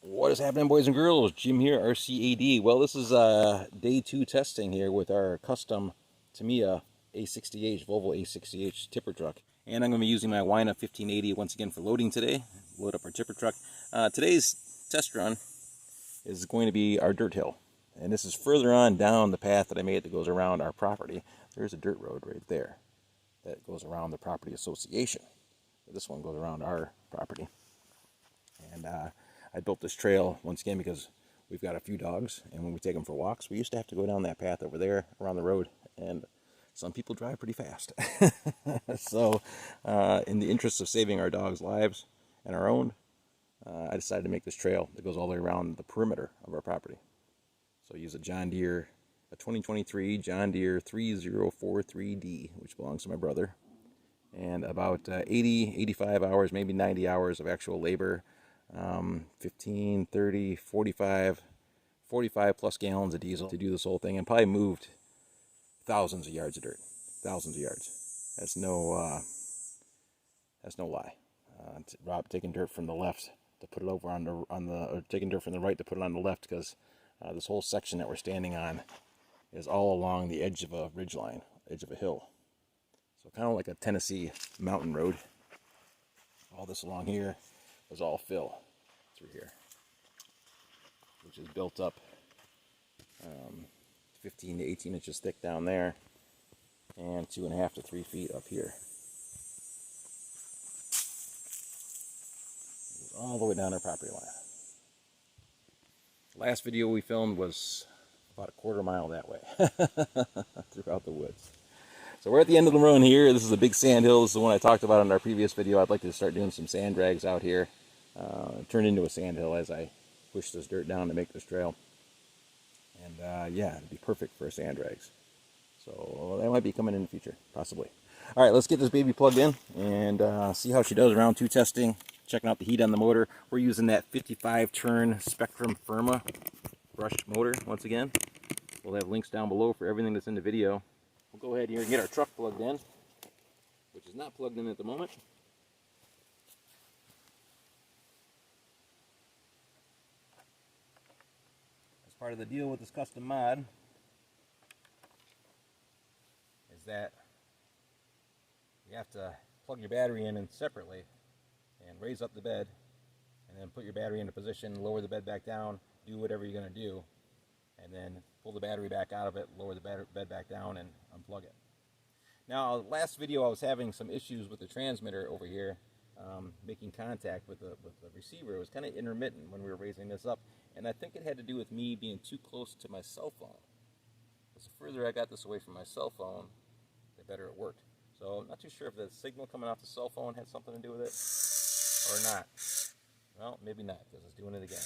What is happening, boys and girls? Jim here, RCAD. Well, this is day 2 testing here with our custom Tamiya A60H, Volvo A60H tipper truck. And I'm going to be using my Winch 1580 once again for loading today. Load up our tipper truck. Today's test run is going to be our dirt hill. And this is further on down the path that I made that goes around our property. There's a dirt road right there that goes around the property association. This one goes around our property. And I built this trail once again because we've got a few dogs, and when we take them for walks, we used to have to go down that path over there around the road, and some people drive pretty fast. So in the interest of saving our dogs' lives and our own, I decided to make this trail that goes all the way around the perimeter of our property. So I use a 2023 John Deere 3043D, which belongs to my brother, and about 85 hours, maybe 90 hours of actual labor. 15, 30, 45 plus gallons of diesel to do this whole thing, and probably moved thousands of yards of dirt. Thousands of yards. That's no lie. Rob taking dirt from the left to put it over or taking dirt from the right to put it on the left, because this whole section that we're standing on is all along the edge of a ridgeline, edge of a hill. So kind of like a Tennessee mountain road. All this along here is all fill through here, which is built up 15 to 18 inches thick down there, and 2.5 to 3 feet up here. All the way down our property line. Last video we filmed was about a quarter mile that way throughout the woods. So we're at the end of the run here. This is a big sand hill. This is the one I talked about in our previous video. I'd like to start doing some sand drags out here. Turn into a sand hill as I push this dirt down to make this trail. And yeah, it'd be perfect for sand drags. So that might be coming in the future, possibly. All right, let's get this baby plugged in and see how she does. Round 2 testing, checking out the heat on the motor. We're using that 55 turn Spektrum brushed motor once again. We'll have links down below for everything that's in the video. We'll go ahead here and get our truck plugged in, which is not plugged in at the moment. As part of the deal with this custom mod is that you have to plug your battery in separately and raise up the bed, and then put your battery into position, lower the bed back down, do whatever you're going to do, and then pull the battery back out of it, lower the bed back down, and unplug it. Now, last video I was having some issues with the transmitter over here, making contact with the receiver. It was kind of intermittent when we were raising this up, and I think it had to do with me being too close to my cell phone. The further I got this away from my cell phone, the better it worked. So I'm not too sure if the signal coming off the cell phone had something to do with it or not. Well, maybe not, because it's doing it again.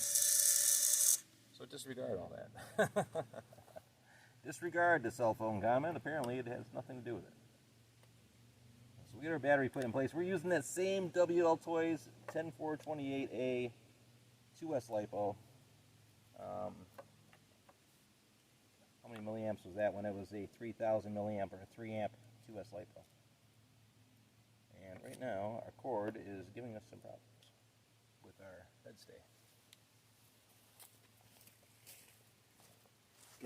So disregard all that. Disregard the cell phone comment. Apparently it has nothing to do with it. So we get our battery put in place. We're using that same WL Toys 10428A 2S LiPo. How many milliamps was that when it was a 3000 milliamp or a 3 amp 2S LiPo? And right now our cord is giving us some problems with our bed stay.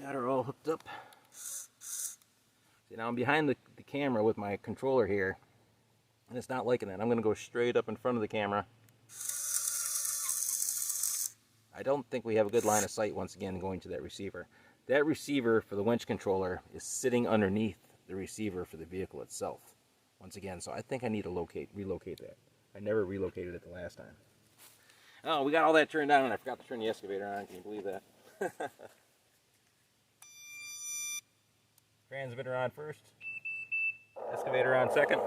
Got her all hooked up. See, now I'm behind the camera with my controller here, and it's not liking that. I'm going to go straight up in front of the camera. I don't think we have a good line of sight once again going to that receiver. That receiver for the winch controller is sitting underneath the receiver for the vehicle itself. Once again, so I think I need to relocate that. I never relocated it the last time. Oh, we got all that turned on, and I forgot to turn the excavator on. Can you believe that? Transmitter on first, excavator on second.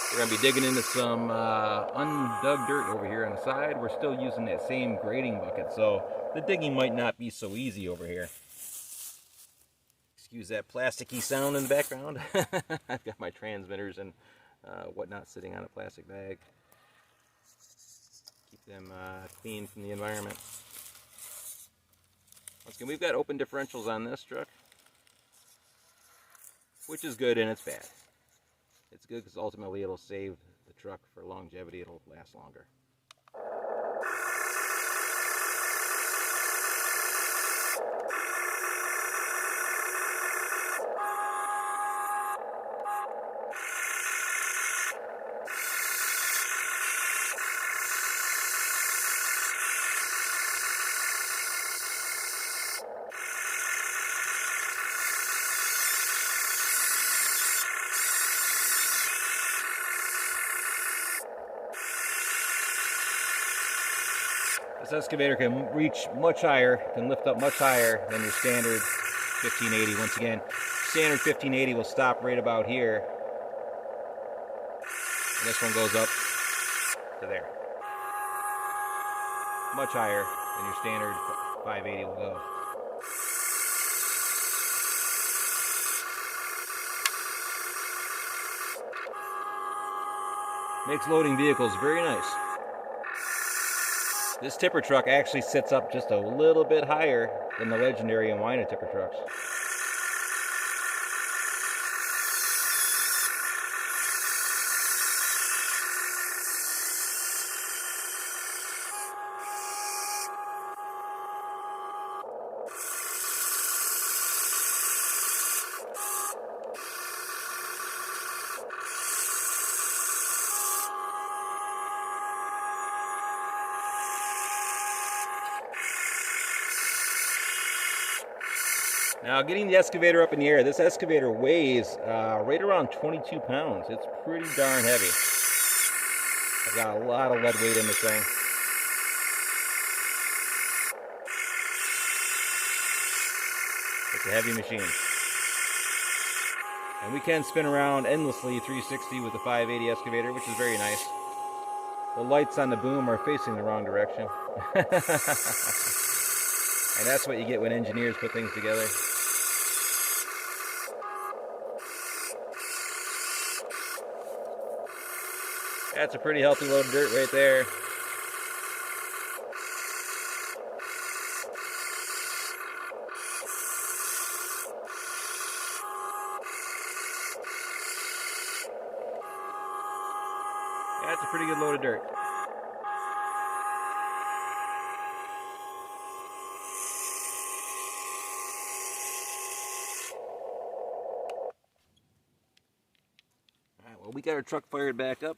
We're going to be digging into some undug dirt over here on the side. We're still using that same grading bucket, so the digging might not be so easy over here. Excuse that plasticky sound in the background. I've got my transmitters and whatnot sitting on a plastic bag. Keep them clean from the environment. Once again, we've got open differentials on this truck, which is good and it's bad. It's good because ultimately it'll save the truck for longevity. It'll last longer. This excavator can reach much higher, can lift up much higher than your standard 1580. Once again, standard 1580 will stop right about here. And this one goes up to there. Much higher than your standard 580 will go. Makes loading vehicles very nice. This tipper truck actually sits up just a little bit higher than the legendary and Wina tipper trucks. Now, getting the excavator up in the air, this excavator weighs right around 22 pounds. It's pretty darn heavy. I've got a lot of lead weight in this thing. It's a heavy machine. And we can spin around endlessly 360 with the 580 excavator, which is very nice. The lights on the boom are facing the wrong direction. And that's what you get when engineers put things together. That's a pretty healthy load of dirt right there. That's a pretty good load of dirt. Alright, well, we got our truck fired back up.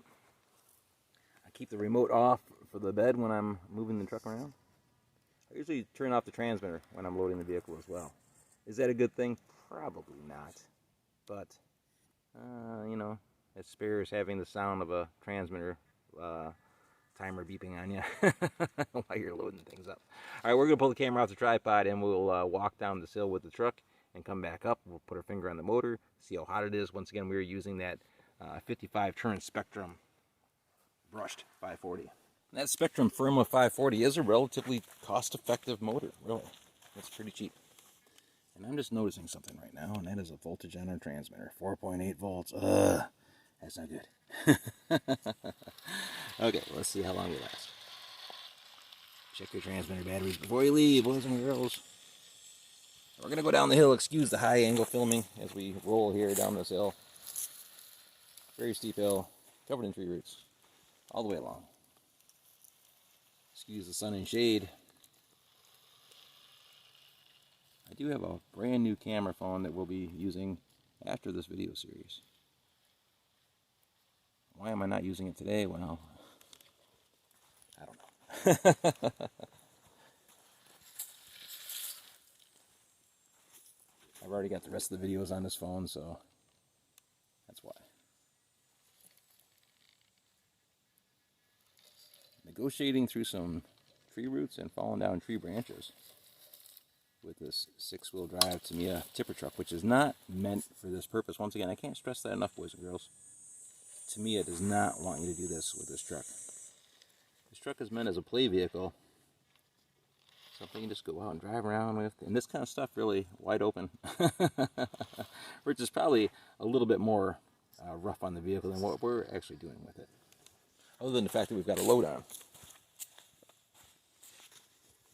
I keep the remote off for the bed when I'm moving the truck around. I usually turn off the transmitter when I'm loading the vehicle as well. Is that a good thing? Probably not. But, you know, it spares having the sound of a transmitter timer beeping on you while you're loading things up. Alright, we're going to pull the camera off the tripod and we'll walk down this hill with the truck and come back up. We'll put our finger on the motor, see how hot it is. Once again, we're using that 55 turn Spektrum brushed 540. And that Spektrum Firma 540 is a relatively cost-effective motor, really. It's pretty cheap. And I'm just noticing something right now, and that is a voltage on our transmitter. 4.8 volts. That's not good. Okay, let's see how long we last. Check your transmitter batteries before you leave, boys and girls. We're going to go down the hill. Excuse the high angle filming as we roll here down this hill. Very steep hill, covered in tree roots, all the way along. Excuse the sun and shade. I do have a brand new camera phone that we'll be using after this video series. Why am I not using it today? Well, I don't know. I've already got the rest of the videos on this phone, so that's why. Negotiating through some tree roots and falling down tree branches with this 6-wheel drive Tamiya tipper truck, which is not meant for this purpose. Once again, I can't stress that enough, boys and girls. Tamiya does not want you to do this with this truck. This truck is meant as a play vehicle, something you can just go out and drive around with, and this kind of stuff really wide open, which is probably a little bit more rough on the vehicle than what we're actually doing with it, other than the fact that we've got a load on.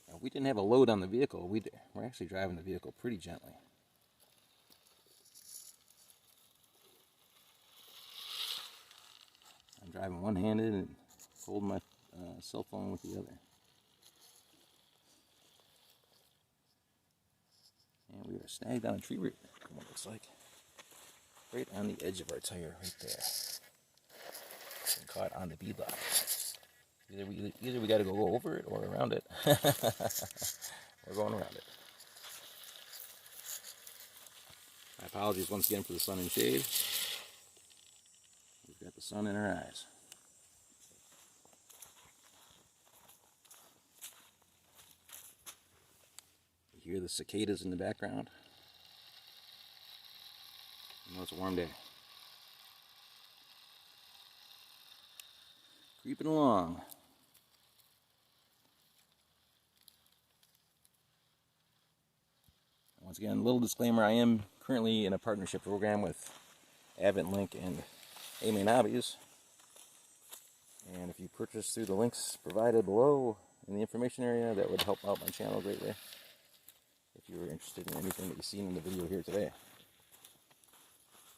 Now, if we didn't have a load on the vehicle, we're actually driving the vehicle pretty gently. driving one-handed and holding my cell phone with the other. And we are snagged on a tree root, what it looks like. Right on the edge of our tire, right there. And caught on the bead lock. Either we got to go over it or around it. We're going around it. My apologies once again for the sun and shade. We've got the sun in our eyes. You hear the cicadas in the background. You know it's a warm day. Creeping along. Once again, a little disclaimer, I am currently in a partnership program with AdventLink and A-Main Hobbies. And if you purchase through the links provided below in the information area, that would help out my channel greatly. If you were interested in anything that you've seen in the video here today.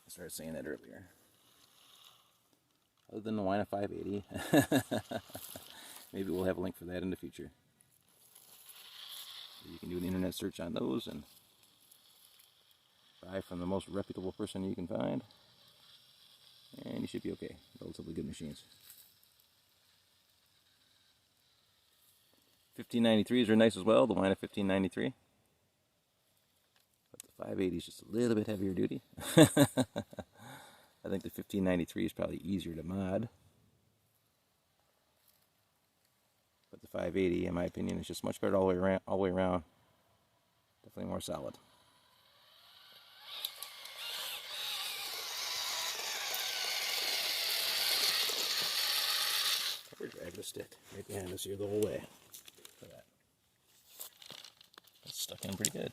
I started saying that earlier. Other than the Wine of 580. Maybe we'll have a link for that in the future. You can do an internet search on those and buy from the most reputable person you can find. And you should be okay. Relatively good machines. 1593s are nice as well, the Wine of 1593. But the 580 is just a little bit heavier duty. I think the 1593 is probably easier to mod. But the 580, in my opinion, is just much better all the way around. Definitely more solid. We're dragging a stick right behind us here the whole way. Look at that. That's stuck in pretty good.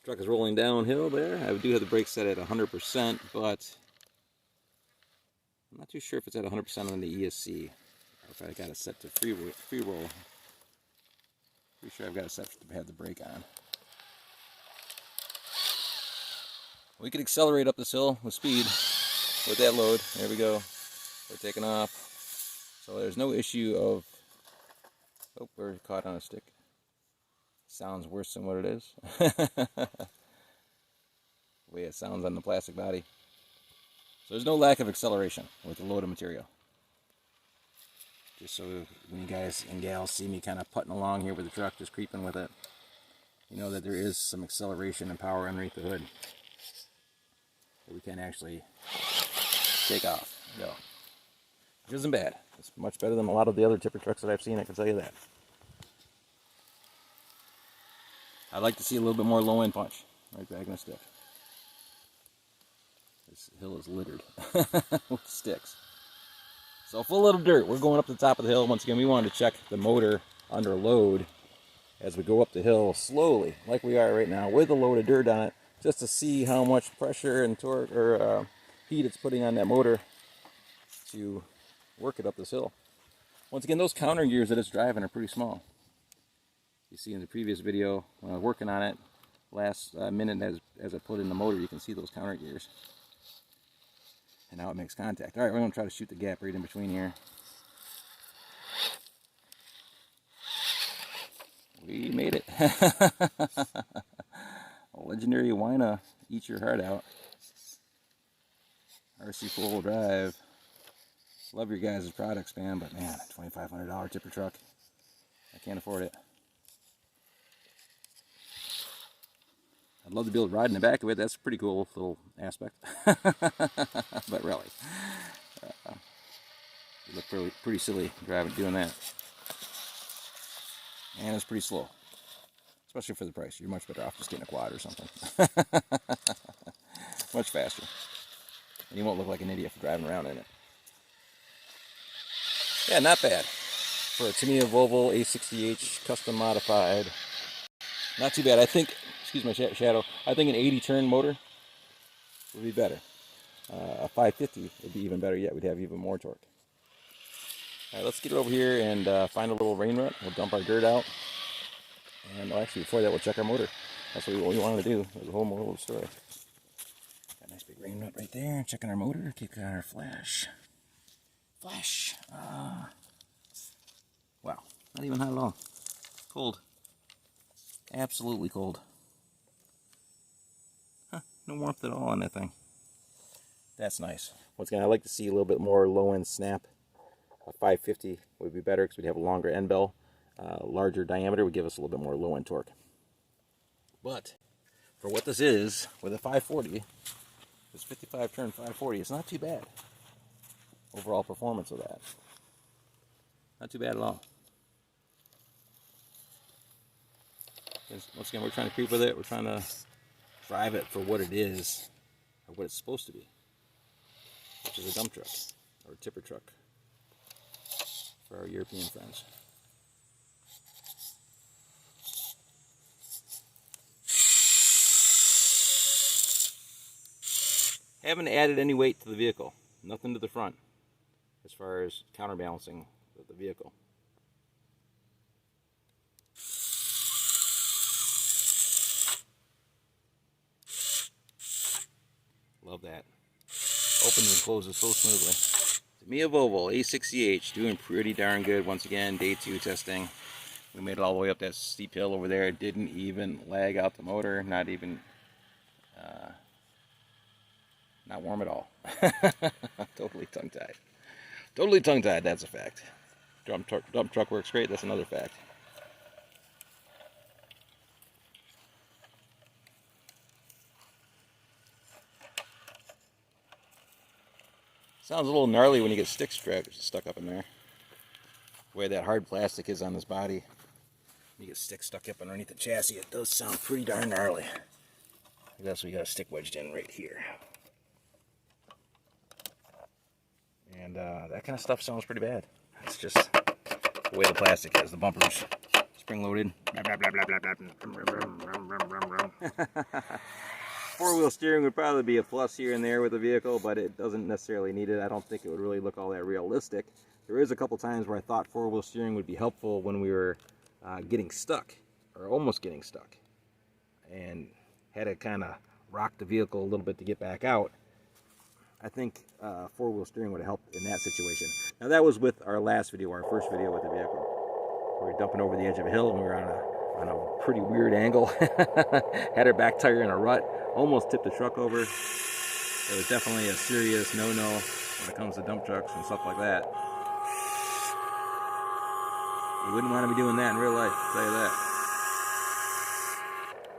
Truck is rolling downhill there. I do have the brakes set at 100%, but I'm not too sure if it's at 100% on the ESC. Or if I got it set to free roll. Pretty sure I've got it set to have the brake on. We could accelerate up this hill with speed with that load. There we go. We're taking off. So there's no issue of... Oh, we're caught on a stick. Sounds worse than what it is. The way it sounds on the plastic body. So there's no lack of acceleration with the load of material. Just so when you guys and gals see me kind of putting along here with the truck, just creeping with it, you know that there is some acceleration and power underneath the hood. That we can actually take off and go. Which isn't bad. It's much better than a lot of the other tipper trucks that I've seen, I can tell you that. I'd like to see a little bit more low-end punch. Right, dragging a stick. This hill is littered with sticks. So full of dirt. We're going up the top of the hill. Once again, we wanted to check the motor under load as we go up the hill slowly, like we are right now, with a load of dirt on it, just to see how much pressure and torque or heat it's putting on that motor to work it up this hill. Once again, those counter gears that it's driving are pretty small. You see in the previous video when I was working on it, last minute as I put in the motor, you can see those counter gears. And now it makes contact. Alright, we're going to try to shoot the gap right in between here. We made it. A legendary Wina, eat your heart out. RC 4-wheel drive. Love your guys' products, man, but man, $2,500 tipper truck. I can't afford it. I'd love to be able to ride in the back of it. That's a pretty cool little aspect. But really, you look pretty silly doing that. And it's pretty slow. Especially for the price. You're much better off just getting a quad or something. Much faster. And you won't look like an idiot for driving around in it. Yeah, not bad. For a Tamiya Volvo A60H custom modified. Not too bad. I think, excuse my shadow, I think an 80 turn motor would be better. A 550 would be even better yet. We'd have even more torque. Alright, let's get over here and find a little rain rut. We'll dump our dirt out. And actually, before that, we'll check our motor. That's what we wanted to do. There's a whole motor story. Got Nice big rain nut right there. Checking our motor, kicking on our flash. Flash. Wow, not even hot at all. Cold. Absolutely cold. Huh, no warmth at all on that thing. That's nice. Once again, I like to see a little bit more low end snap. A 550 would be better because we'd have a longer end bell. Larger diameter would give us a little bit more low end torque. But for what this is, with a 540, this 55 turn 540, it's not too bad. Overall performance of that. Not too bad at all. Once again, we're trying to creep with it. We're trying to drive it for what it is, or what it's supposed to be, which is a dump truck, or a tipper truck, for our European friends. Haven't added any weight to the vehicle. Nothing to the front, as far as counterbalancing the vehicle. Love that. Opens and closes so smoothly. Tamiya Volvo A60H doing pretty darn good once again. Day 2 testing. We made it all the way up that steep hill over there. Didn't even lag out the motor. Not even, not warm at all. Totally tongue-tied. Totally tongue-tied, that's a fact. Dump truck works great, that's another fact. Sounds a little gnarly when you get sticks stuck up in there. The way that hard plastic is on this body. You get sticks stuck up underneath the chassis, it does sound pretty darn gnarly. I guess we got a stick wedged in right here. And that kind of stuff sounds pretty bad. It's just the way the plastic is. The bumpers spring-loaded. Four-wheel steering would probably be a plus here and there with the vehicle, but it doesn't necessarily need it. I don't think it would really look all that realistic. There is a couple times where I thought four-wheel steering would be helpful when we were getting stuck, or almost getting stuck, and had to kind of rock the vehicle a little bit to get back out. I think four-wheel steering would have helped in that situation. Now that was with our last video, our first video with the vehicle. We were dumping over the edge of a hill and we were on a pretty weird angle. Had our back tire in a rut, almost tipped the truck over. It was definitely a serious no-no when it comes to dump trucks and stuff like that. You wouldn't want to be doing that in real life, I'll tell you that.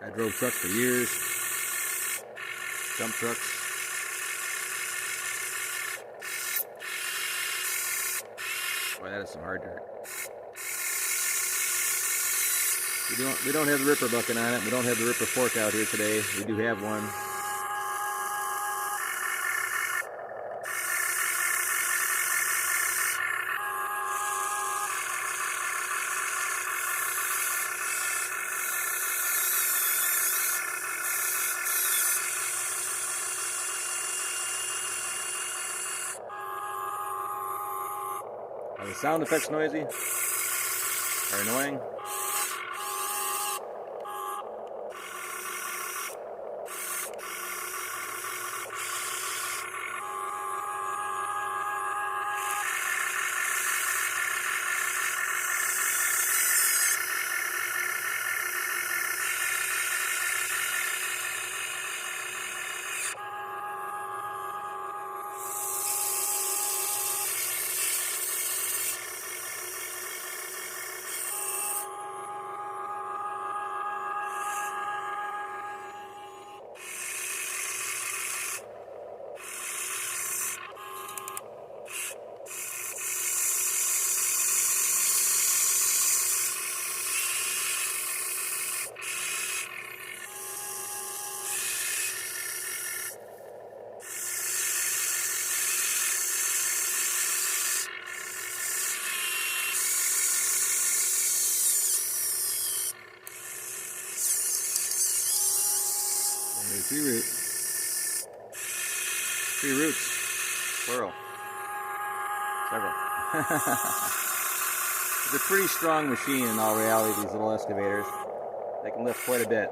I drove trucks for years, dump trucks. Boy, that is some hard dirt. We don't have the ripper bucket on it. We don't have the ripper fork out here today. We do have one. Are the sound effects noisy? Or annoying? Three roots, plural, several. It's a pretty strong machine in all reality, these little excavators. They can lift quite a bit.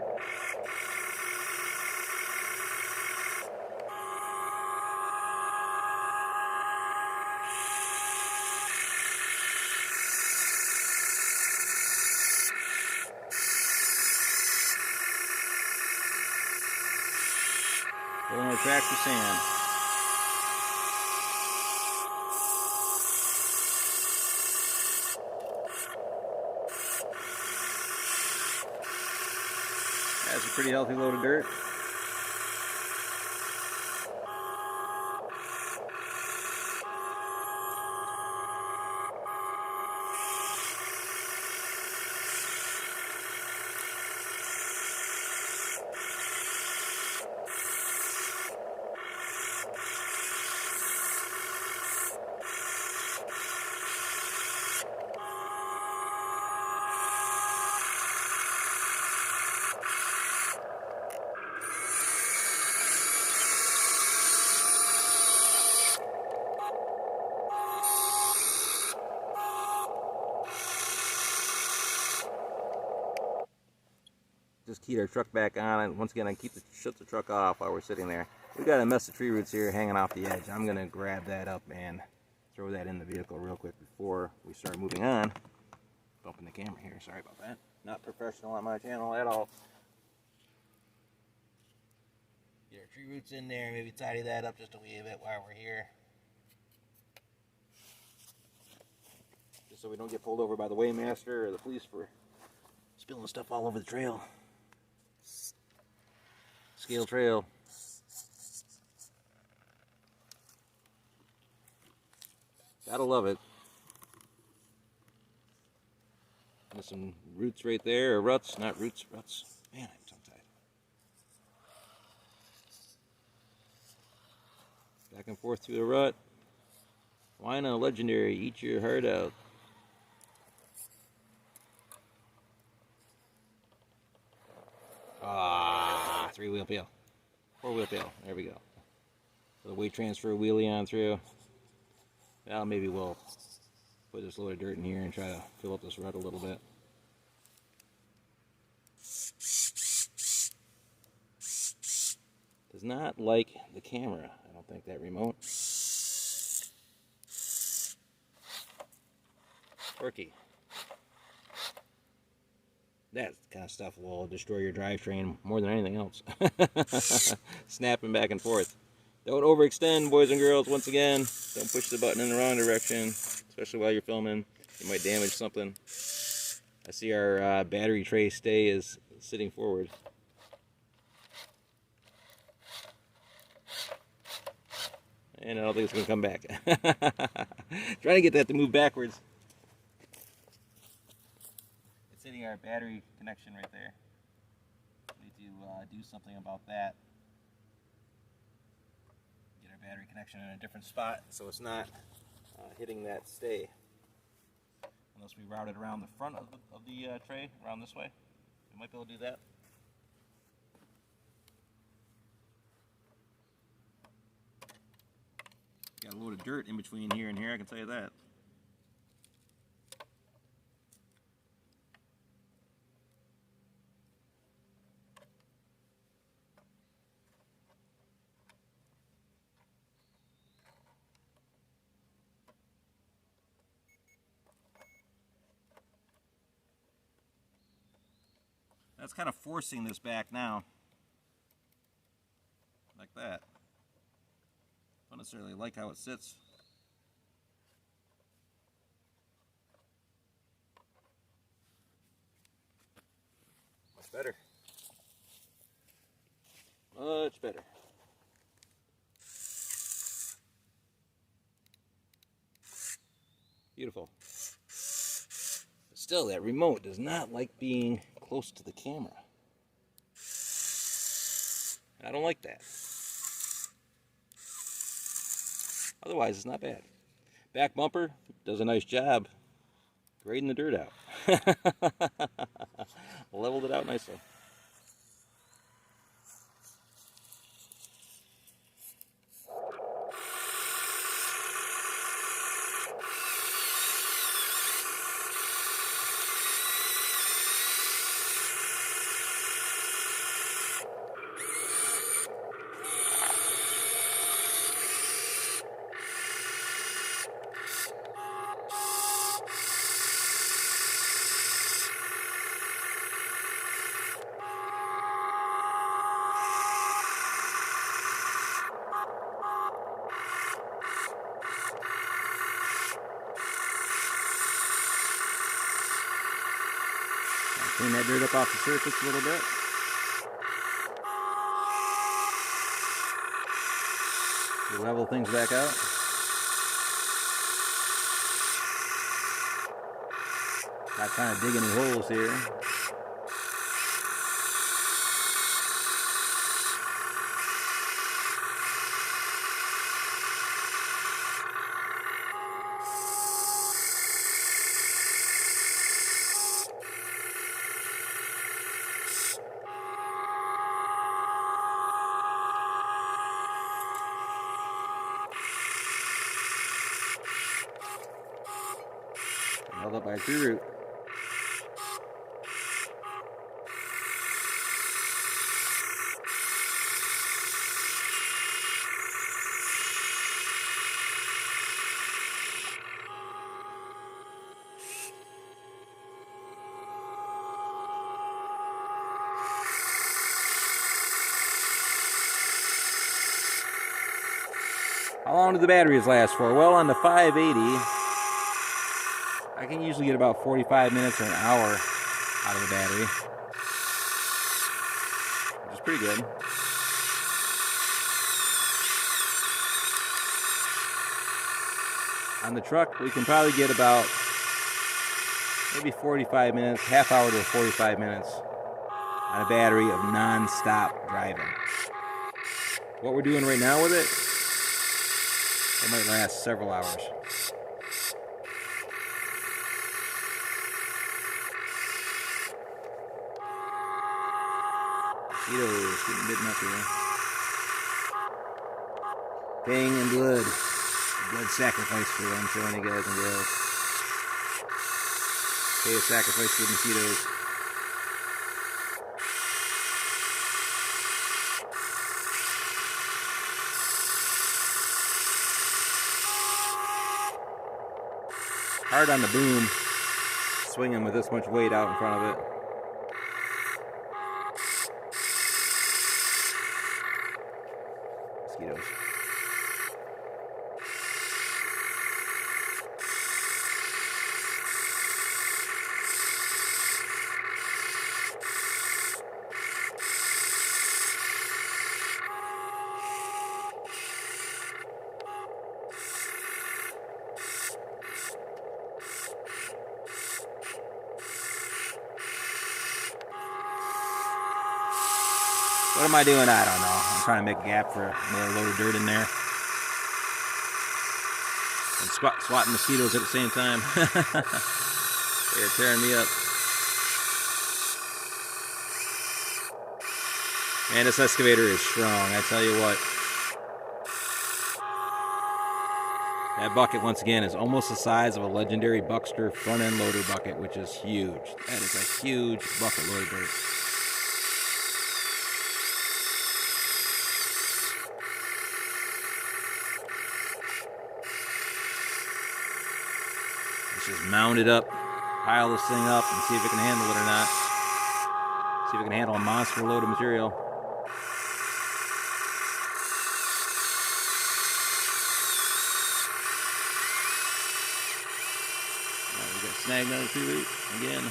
Filling our tracks with sand. That's a pretty healthy load of dirt. Just keyed our truck back on, and once again I shut the truck off while we're sitting there. We got a mess of tree roots here hanging off the edge. I'm gonna grab that up and throw that in the vehicle real quick before we start moving on. Bumping the camera here, sorry about that. Not professional on my channel at all. Get our tree roots in there, maybe tidy that up just a wee bit while we're here. Just so we don't get pulled over by the weighmaster or the police for spilling stuff all over the trail. Scale trail. Gotta love it. There's some roots right there, or ruts, not roots, ruts. Man, I'm tongue-tied. Back and forth through the rut. Why not legendary? Eat your heart out. Ah, 3-wheel peel. 4-wheel peel. There we go. So the weight transfer wheelie on through. Well, maybe we'll put this load of dirt in here and try to fill up this rut a little bit. Does not like the camera, I don't think, that remote. Quirky. That kind of stuff will destroy your drivetrain more than anything else. Snapping back and forth. Don't overextend, boys and girls, once again. Don't push the button in the wrong direction, especially while you're filming. You might damage something. I see our battery tray stay is sitting forward. And I don't think it's going to come back. Trying to get that to move backwards. It's hitting our battery connection right there. We need to do something about that. Get our battery connection in a different spot so it's not hitting that stay. Unless we route it around the front of the tray, around this way. We might be able to do that. Got a load of dirt in between here and here, I can tell you that. That's kind of forcing this back now. Like that. Don't necessarily like how it sits. Much better. Much better. Beautiful. But still, that remote does not like being close to the camera. I don't like that. Otherwise, it's not bad. Back bumper does a nice job grading the dirt out. Leveled it out nicely. Clean that dirt up off the surface a little bit. Level things back out. Not trying to dig any holes here. Held up by a tree root. How long do the batteries last for? Well, on the 580, I can usually get about 45 minutes or an hour out of the battery, which is pretty good. On the truck, we can probably get about maybe 45 minutes, half hour to 45 minutes on a battery of non-stop driving. What we're doing right now with it, it might last several hours. Mosquitoes getting bitten up here. Pain and blood. Blood sacrifice for them, showing you guys and girls. Pay a sacrifice for the mosquitoes. Hard on the boom, swinging with this much weight out in front of it. Mosquitoes. What am I doing? I don't know. I'm trying to make a gap for more loaded dirt in there. And swatting mosquitoes at the same time. They're tearing me up. Man, this excavator is strong, I tell you what. That bucket, once again, is almost the size of a legendary Buckster front-end loader bucket, which is huge. That is a huge bucket load of dirt. Let's just mount it up, pile this thing up, and see if it can handle it or not. See if it can handle a monster load of material. Alright, we got snagged another tree root again.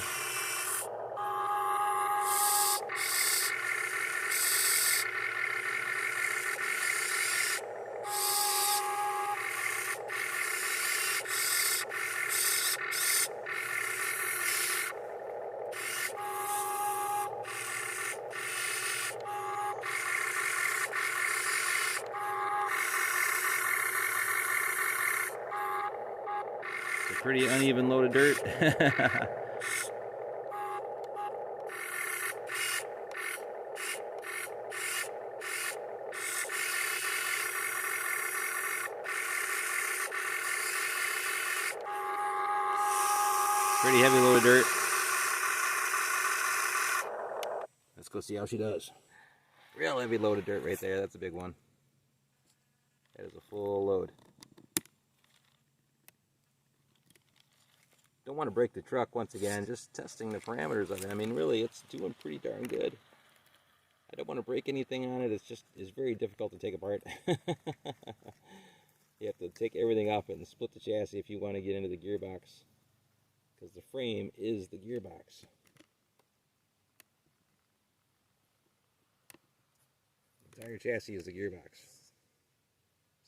Pretty uneven load of dirt. Pretty heavy load of dirt. Let's go see how she does. Real heavy load of dirt right there. That's a big one. That is a full load. Don't want to break the truck once again, just testing the parameters of it. I mean, really, it's doing pretty darn good. I don't want to break anything on it. It's very difficult to take apart. You have to take everything off it and split the chassis if you want to get into the gearbox, because the frame is the gearbox. entire chassis is the gearbox.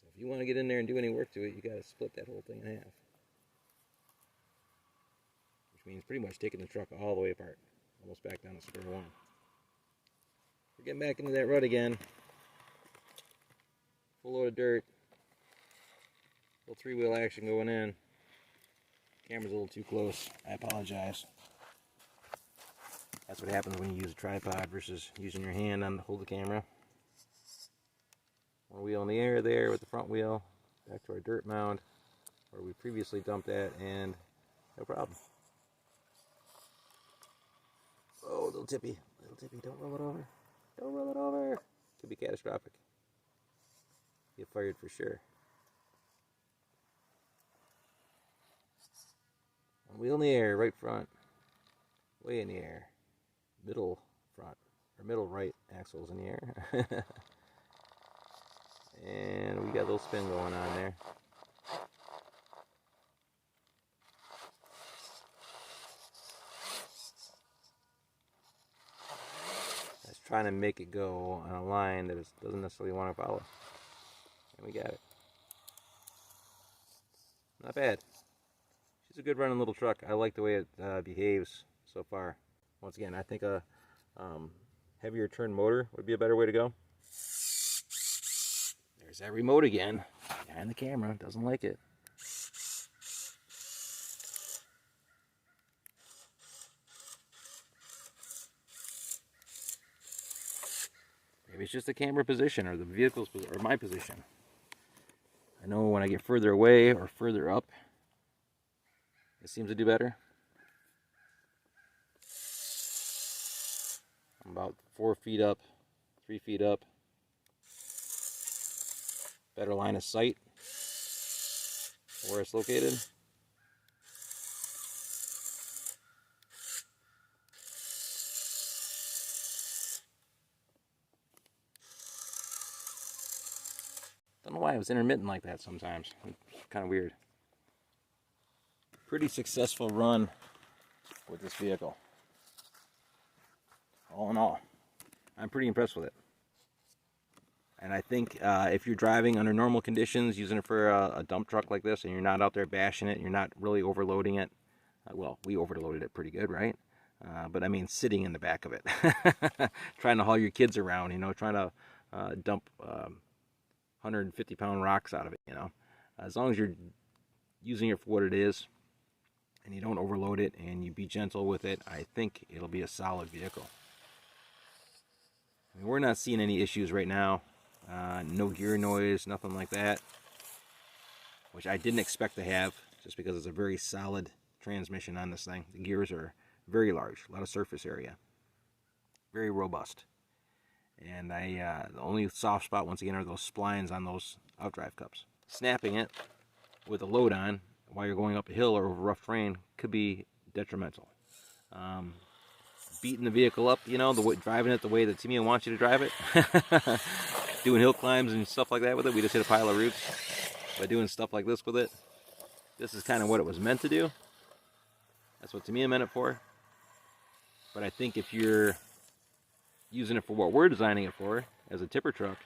So if you want to get in there and do any work to it, you got to split that whole thing in half. Which means pretty much taking the truck all the way apart, almost back down to square one. We're getting back into that rut again. Full load of dirt. Little three-wheel action going in. Camera's a little too close. I apologize. That's what happens when you use a tripod versus using your hand on to hold the camera. One wheel in the air there with the front wheel. Back to our dirt mound where we previously dumped that, and no problem. Oh, little tippy. Little tippy. Don't roll it over. Don't roll it over. Could be catastrophic. Get fired for sure. One wheel in the air, right front. Way in the air. Middle front, or middle right axle's in the air. And we got a little spin going on there. I was trying to make it go on a line that it doesn't necessarily want to follow. And we got it. Not bad. She's a good running little truck. I like the way it behaves so far. Once again, I think a heavier turn motor would be a better way to go. There's that remote again. Behind the camera. Doesn't like it. Maybe it's just the camera position or the vehicle's or my position. I know when I get further away or further up, it seems to do better. I'm about 4 feet up, 3 feet up. Better line of sight where it's located. Don't know why it was intermittent like that sometimes. It's kind of weird. Pretty successful run with this vehicle. All in all, I'm pretty impressed with it. And I think if you're driving under normal conditions, using it for a dump truck like this, and you're not out there bashing it, and you're not really overloading it, well, we overloaded it pretty good, right? But I mean, sitting in the back of it, trying to haul your kids around, you know, trying to dump 150-pound rocks out of it, you know. As long as you're using it for what it is, and you don't overload it, and you be gentle with it, I think it'll be a solid vehicle. I mean, we're not seeing any issues right now. No gear noise, nothing like that, which I didn't expect to have, just because it's a very solid transmission on this thing. The gears are very large, a lot of surface area, very robust. And the only soft spot, once again, are those splines on those outdrive cups. Snapping it with a load on while you're going up a hill or over rough terrain could be detrimental. Beating the vehicle up, you know, driving it the way that Tamiya wants you to drive it. Doing hill climbs and stuff like that with it. We just hit a pile of roots by doing stuff like this with it. This is kind of what it was meant to do. That's what Tamiya meant it for. But I think if you're using it for what we're designing it for, as a tipper truck,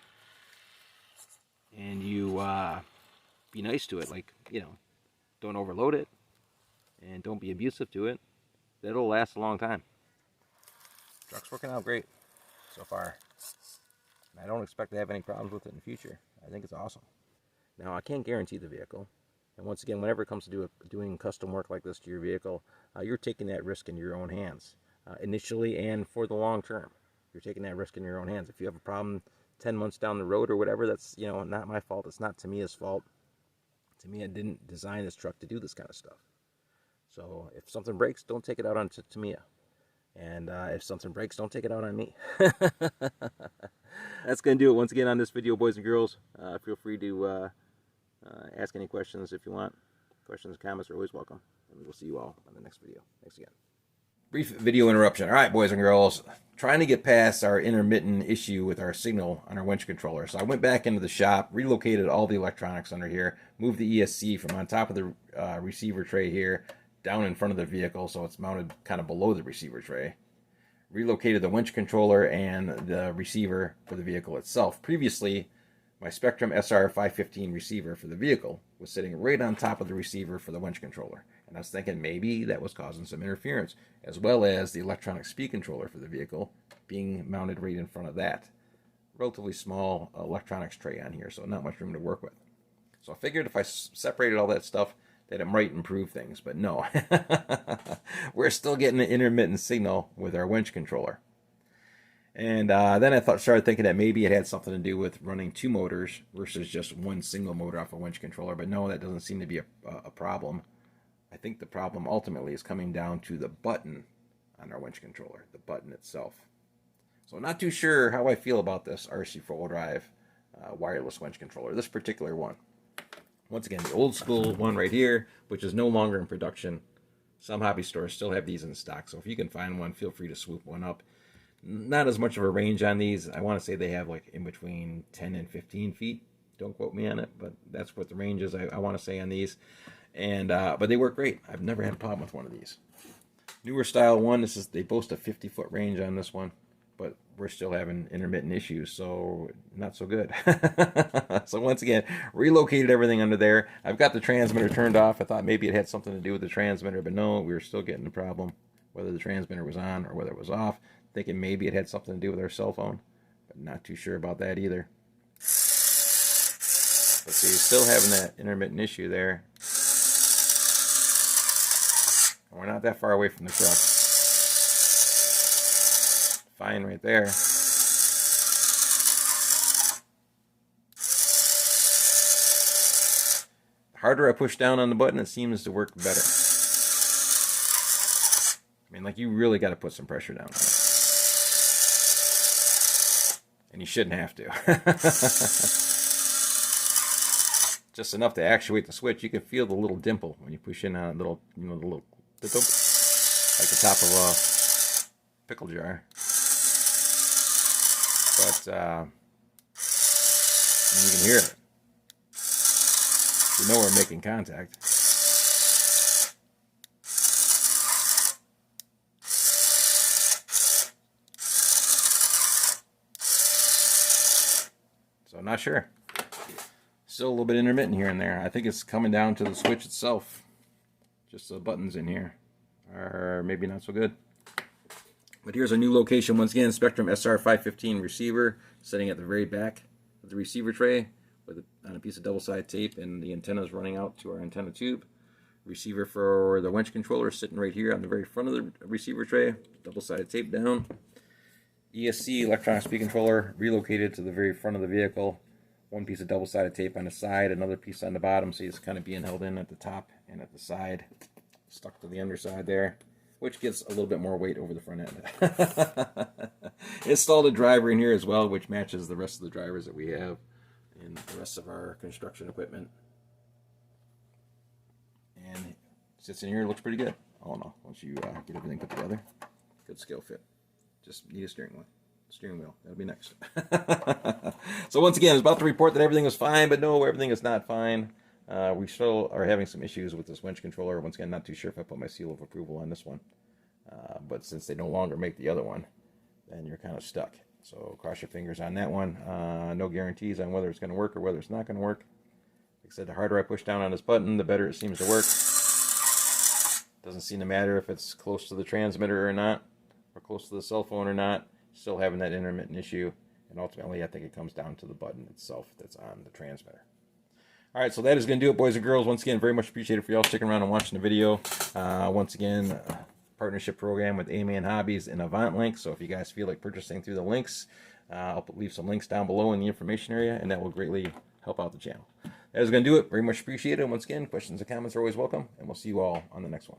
and you be nice to it, like, you know, don't overload it, and don't be abusive to it, that'll last a long time. Truck's working out great so far. And I don't expect to have any problems with it in the future. I think it's awesome. Now, I can't guarantee the vehicle. And once again, whenever it comes to doing custom work like this to your vehicle, you're taking that risk in your own hands. Initially and for the long term. You're taking that risk in your own hands. If you have a problem 10 months down the road or whatever, that's, you know, not my fault. It's not Tamiya's fault. Tamiya didn't design this truck to do this kind of stuff. So if something breaks, don't take it out on Tamiya. And if something breaks, don't take it out on me. That's going to do it once again on this video, boys and girls. Feel free to ask any questions if you want. Questions and comments are always welcome. And we'll see you all on the next video. Thanks again. Brief video interruption. All right, boys and girls. Trying to get past our intermittent issue with our signal on our winch controller. So I went back into the shop, relocated all the electronics under here, moved the ESC from on top of the receiver tray here down in front of the vehicle, so it's mounted kind of below the receiver tray. relocated the winch controller and the receiver for the vehicle itself. Previously, my Spektrum SR515 receiver for the vehicle was sitting right on top of the receiver for the winch controller. And I was thinking maybe that was causing some interference, as well as the electronic speed controller for the vehicle being mounted right in front of that. Relatively small electronics tray on here, so not much room to work with. So I figured if I separated all that stuff, that it might improve things, but no. We're still getting an intermittent signal with our winch controller. And then I started thinking that maybe it had something to do with running two motors versus just one single motor off a winch controller, but no, that doesn't seem to be a problem. I think the problem ultimately is coming down to the button on our winch controller, the button itself. So I'm not too sure how I feel about this RC 4-wheel drive wireless winch controller, this particular one. Once again, the old school one right here, which is no longer in production. Some hobby stores still have these in stock, so if you can find one, feel free to swoop one up. Not as much of a range on these. I want to say they have like in between 10 and 15 feet. Don't quote me on it, but that's what the range is I want to say on these. And but they work great. I've never had a problem with one of these. Newer style one, they boast a 50-foot range on this one, but we're still having intermittent issues, so not so good. So once again, relocated everything under there. I've got the transmitter turned off. I thought maybe it had something to do with the transmitter, but no, we were still getting the problem, whether the transmitter was on or whether it was off. Thinking maybe it had something to do with our cell phone, but not too sure about that either. But see, still having that intermittent issue there. And we're not that far away from the truck. Fine right there. The harder I push down on the button, it seems to work better. I mean, like, you really got to put some pressure down on it. And you shouldn't have to. Just enough to actuate the switch. You can feel the little dimple when you push in on a little, the little, like the top of a pickle jar. But you can hear it. You know we're making contact. So I'm not sure. Still a little bit intermittent here and there. I think it's coming down to the switch itself. Just the buttons in here are maybe not so good. But here's our new location once again. Spektrum SR515 receiver sitting at the very back of the receiver tray on a piece of double-sided tape, and the antennas running out to our antenna tube. Receiver for the winch controller sitting right here on the very front of the receiver tray. Double-sided tape down. ESC electronic speed controller relocated to the very front of the vehicle. One piece of double-sided tape on the side, another piece on the bottom, so it's kind of being held in at the top and at the side, stuck to the underside there, which gets a little bit more weight over the front end. Installed a driver in here as well, which matches the rest of the drivers that we have in the rest of our construction equipment. And sits in here, looks pretty good. All in all, once you get everything put together, good scale fit. Just need a steering wheel. That'll be next. So once again, I was about to report that everything was fine, but no, everything is not fine. We still are having some issues with this winch controller. Once again, not too sure if I put my seal of approval on this one. But since they no longer make the other one, then you're kind of stuck. So cross your fingers on that one. No guarantees on whether it's going to work or whether it's not going to work. Like I said, the harder I push down on this button, the better it seems to work. Doesn't seem to matter if it's close to the transmitter or not, or close to the cell phone or not. Still having that intermittent issue. And ultimately, I think it comes down to the button itself that's on the transmitter. All right, so that is going to do it, boys and girls. Once again, very much appreciated for y'all sticking around and watching the video. Once again, partnership program with A-Man Hobbies and Avant Link. So if you guys feel like purchasing through the links, I'll leave some links down below in the information area, and that will greatly help out the channel. That is going to do it. Very much appreciated. Once again, questions and comments are always welcome, and we'll see you all on the next one.